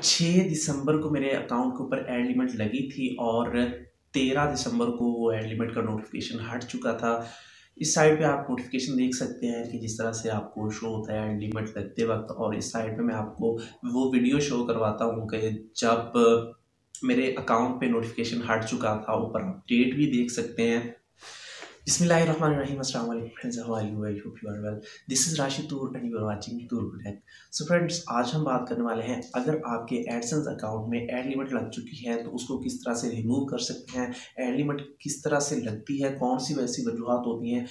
6 दिसंबर को मेरे अकाउंट के ऊपर एड लिमिट लगी थी और 13 दिसंबर को वो एड लिमिट का नोटिफिकेशन हट चुका था। इस साइड पे आप नोटिफिकेशन देख सकते हैं कि जिस तरह से आपको शो होता है एड लिमिट लगते वक्त, और इस साइड पे मैं आपको वो वीडियो शो करवाता हूँ कि जब मेरे अकाउंट पे नोटिफिकेशन हट चुका था। ऊपर आप डेट भी देख सकते हैं। बिस्मिल्लाहिर्रहमानिर्रहीम, अस्सलाम वालेकुम friends, how are you? I hope you are well. This is Rashid Toor and you are watching Toor tech. So friends, आज हम बात करने वाले हैं, अगर आपके एडसेंस अकाउंट में एड लिमिट लग चुकी है तो उसको किस तरह से रिमूव कर सकते हैं। एड लिमिट किस तरह से लगती है, कौन सी वैसी वजूहत होती हैं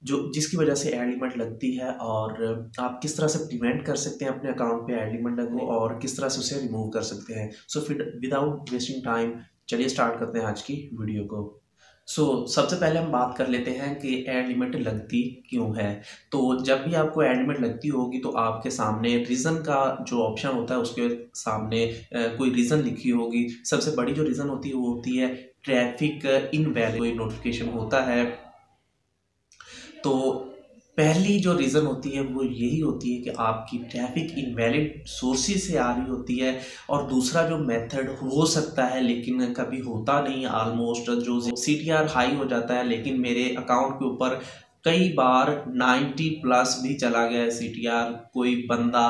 जो जिसकी वजह से एड लिमिट लगती है, और आप किस तरह से प्रिवेंट कर सकते हैं अपने अकाउंट पे एड लिमिट लगने, और किस तरह से उसे रिमूव कर सकते हैं। सो फिर विदाउट वेस्टिंग टाइम चलिए स्टार्ट करते हैं आज की वीडियो को। सबसे पहले हम बात कर लेते हैं कि एड लिमिट लगती क्यों है। तो जब भी आपको एड लिमिट लगती होगी तो आपके सामने रीज़न का जो ऑप्शन होता है उसके सामने कोई रीज़न लिखी होगी। सबसे बड़ी जो रीज़न होती है वो होती है ट्रैफिक इनवैलिड। कोई नोटिफिकेशन होता है तो पहली जो रीज़न होती है वो यही होती है कि आपकी ट्रैफिक इनवैलिड सोर्सेज से आ रही होती है। और दूसरा जो मेथड हो सकता है लेकिन कभी होता नहीं, ऑलमोस्ट जो CTR हाई हो जाता है, लेकिन मेरे अकाउंट के ऊपर कई बार 90 प्लस भी चला गया है CTR। कोई बंदा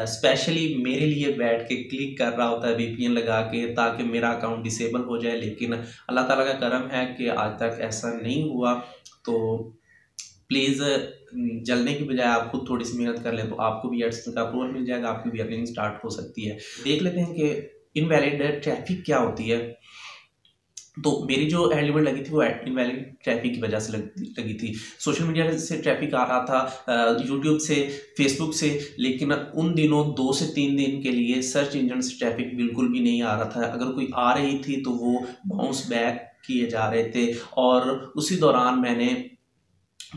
स्पेशली मेरे लिए बैठ के क्लिक कर रहा होता है VPN लगा के ताकि मेरा अकाउंट डिसेबल हो जाए, लेकिन अल्लाह ताला का करम है कि आज तक ऐसा नहीं हुआ। तो प्लीज़ जलने की बजाय आप खुद थोड़ी सी मेहनत कर लें तो आपको भी एडसेंस का अप्रूवल मिल जाएगा, आपकी भी अर्निंग स्टार्ट हो सकती है। देख लेते हैं कि इनवैलिड ट्रैफिक क्या होती है। तो मेरी जो एड लिमिट लगी थी वो इनवैलिड ट्रैफिक की वजह से लगी थी। सोशल मीडिया से ट्रैफिक आ रहा था, यूट्यूब से, फेसबुक से, लेकिन उन दिनों 2 से 3 दिन के लिए सर्च इंजन से ट्रैफिक बिल्कुल भी नहीं आ रहा था। अगर कोई आ रही थी तो वो बाउंस बैक किए जा रहे थे। और उसी दौरान मैंने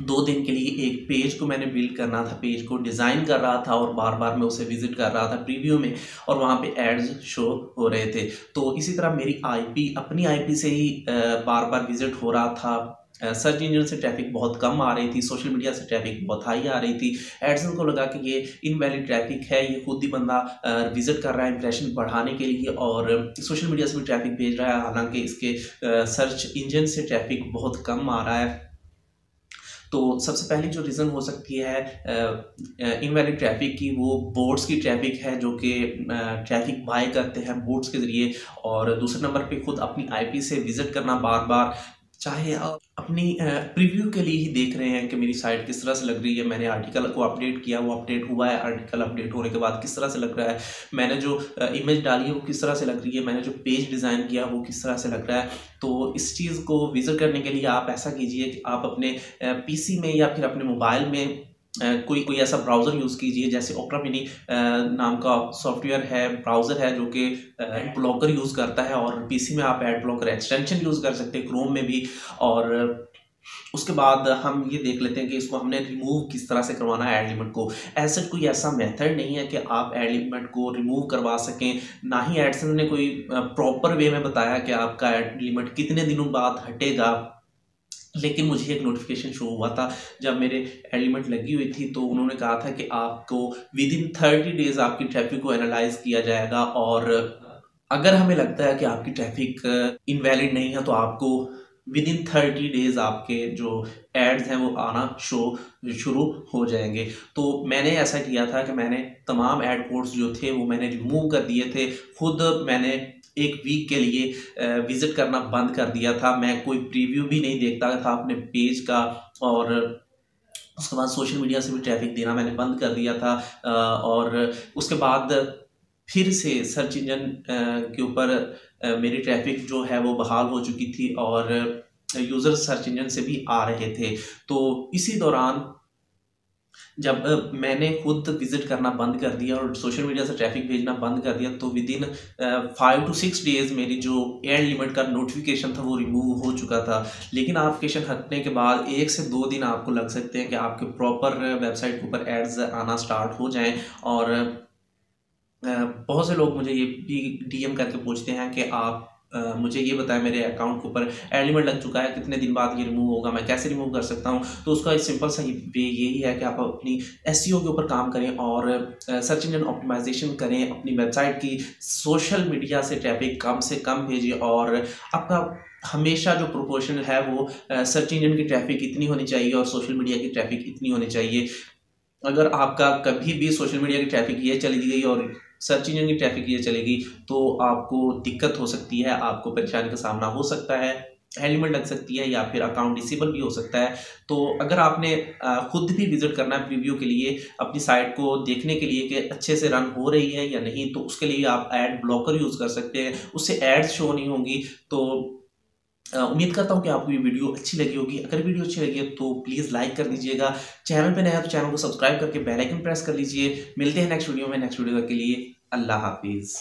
2 दिन के लिए एक पेज को मैंने बिल्ड करना था, पेज को डिज़ाइन कर रहा था और बार बार मैं उसे विजिट कर रहा था प्रीव्यू में, और वहाँ पे एड्स शो हो रहे थे। तो इसी तरह मेरी अपनी आईपी से ही बार बार विजिट हो रहा था। सर्च इंजन से ट्रैफिक बहुत कम आ रही थी, सोशल मीडिया से ट्रैफिक बहुत हाई आ रही थी। एडसन को लगा कि ये इनवैलिड ट्रैफिक है, ये खुद ही बंदा विजिट कर रहा है इंप्रेशन बढ़ाने के लिए, और सोशल मीडिया से भी ट्रैफिक भेज रहा है, हालांकि इसके सर्च इंजन से ट्रैफिक बहुत कम आ रहा है। तो सबसे पहली जो रीज़न हो सकती है इनवैलिड ट्रैफिक की, वो बोट्स की ट्रैफिक है जो कि ट्रैफिक बाय करते हैं बोट्स के ज़रिए। और दूसरे नंबर पे खुद अपनी आईपी से विज़िट करना बार बार, चाहे आप अपनी प्रीव्यू के लिए ही देख रहे हैं कि मेरी साइट किस तरह से लग रही है, मैंने आर्टिकल को अपडेट किया, वो अपडेट हुआ है, आर्टिकल अपडेट होने के बाद किस तरह से लग रहा है, मैंने जो इमेज डाली है वो किस तरह से लग रही है, मैंने जो पेज डिज़ाइन किया वो किस तरह से लग रहा है। तो इस चीज़ को विजिट करने के लिए आप ऐसा कीजिए कि आप अपने PC में या फिर अपने मोबाइल में कोई ऐसा ब्राउज़र यूज़ कीजिए, जैसे ओपेरा मिनी नाम का सॉफ्टवेयर है, ब्राउज़र है जो कि एड ब्लॉकर यूज़ करता है, और PC में आप एड ब्लॉकर एक्सटेंशन यूज़ कर सकते हैं क्रोम में भी। और उसके बाद हम ये देख लेते हैं कि इसको हमने रिमूव किस तरह से करवाना है एड लिमिट को। ऐसा कोई ऐसा मेथड नहीं है कि आप एड लिमिट को रिमूव करवा सकें, ना ही एडसेंस ने कोई प्रॉपर वे में बताया कि आपका एड लिमिट कितने दिनों बाद हटेगा। लेकिन मुझे एक नोटिफिकेशन शो हुआ था जब मेरे एड लिमिट लगी हुई थी, तो उन्होंने कहा था कि आपको विद इन 30 डेज आपकी ट्रैफिक को एनालाइज किया जाएगा, और अगर हमें लगता है कि आपकी ट्रैफिक इनवैलिड नहीं है तो आपको विद इन 30 डेज आपके जो एड्स हैं वो आना शुरू हो जाएंगे। तो मैंने ऐसा किया था कि मैंने तमाम एड कोड्स जो थे वो मैंने रिमूव कर दिए थे। खुद मैंने 1 वीक के लिए विजिट करना बंद कर दिया था, मैं कोई प्रीव्यू भी नहीं देखता था अपने पेज का, और उसके बाद सोशल मीडिया से भी ट्रैफिक देना मैंने बंद कर दिया था। और उसके बाद फिर से सर्च इंजन के ऊपर मेरी ट्रैफिक जो है वो बहाल हो चुकी थी, और यूज़र सर्च इंजन से भी आ रहे थे। तो इसी दौरान जब मैंने खुद विजिट करना बंद कर दिया और सोशल मीडिया से ट्रैफिक भेजना बंद कर दिया, तो विद इन 5 to 6 डेज मेरी जो एड लिमिट का नोटिफिकेशन था वो रिमूव हो चुका था। लेकिन नोटिफिकेशन हटने के बाद 1 से 2 दिन आपको लग सकते हैं कि आपके प्रॉपर वेबसाइट के ऊपर एड्स आना स्टार्ट हो जाएं। और बहुत से लोग मुझे ये भी DM करके पूछते हैं कि आप मुझे ये बताएं मेरे अकाउंट के ऊपर एड लिमिट लग चुका है, कितने दिन बाद ये रिमूव होगा, मैं कैसे रिमूव कर सकता हूँ। तो उसका सिंपल सा वे यही है कि आप अपनी एसईओ के ऊपर काम करें और सर्च इंजन ऑप्टिमाइजेशन करें, अपनी वेबसाइट की सोशल मीडिया से ट्रैफिक कम से कम भेजें और आपका हमेशा जो प्रोपोर्शन है वो सर्च इंजन की ट्रैफिक इतनी होनी चाहिए और सोशल मीडिया की ट्रैफिक इतनी होनी चाहिए। अगर आपका कभी भी सोशल मीडिया की ट्रैफिक ये चली गई और सर्च इंजन की ट्रैफिक ये चलेगी तो आपको दिक्कत हो सकती है, आपको परेशानी का सामना हो सकता है, एलिमेंट लग सकती है या फिर अकाउंट डिसेबल भी हो सकता है। तो अगर आपने खुद भी विजिट करना है प्रीव्यू के लिए अपनी साइट को देखने के लिए कि अच्छे से रन हो रही है या नहीं, तो उसके लिए आप एड ब्लॉकर यूज़ कर सकते हैं, उससे एड्स शो नहीं होंगी। तो उम्मीद करता हूँ कि आपको ये वीडियो अच्छी लगी होगी। अगर वीडियो अच्छी लगी है तो प्लीज़ लाइक कर दीजिएगा, चैनल पे नया तो चैनल को सब्सक्राइब करके बेल आइकन प्रेस कर लीजिए। मिलते हैं नेक्स्ट वीडियो में, नेक्स्ट वीडियो के लिए अल्लाह हाफिज़।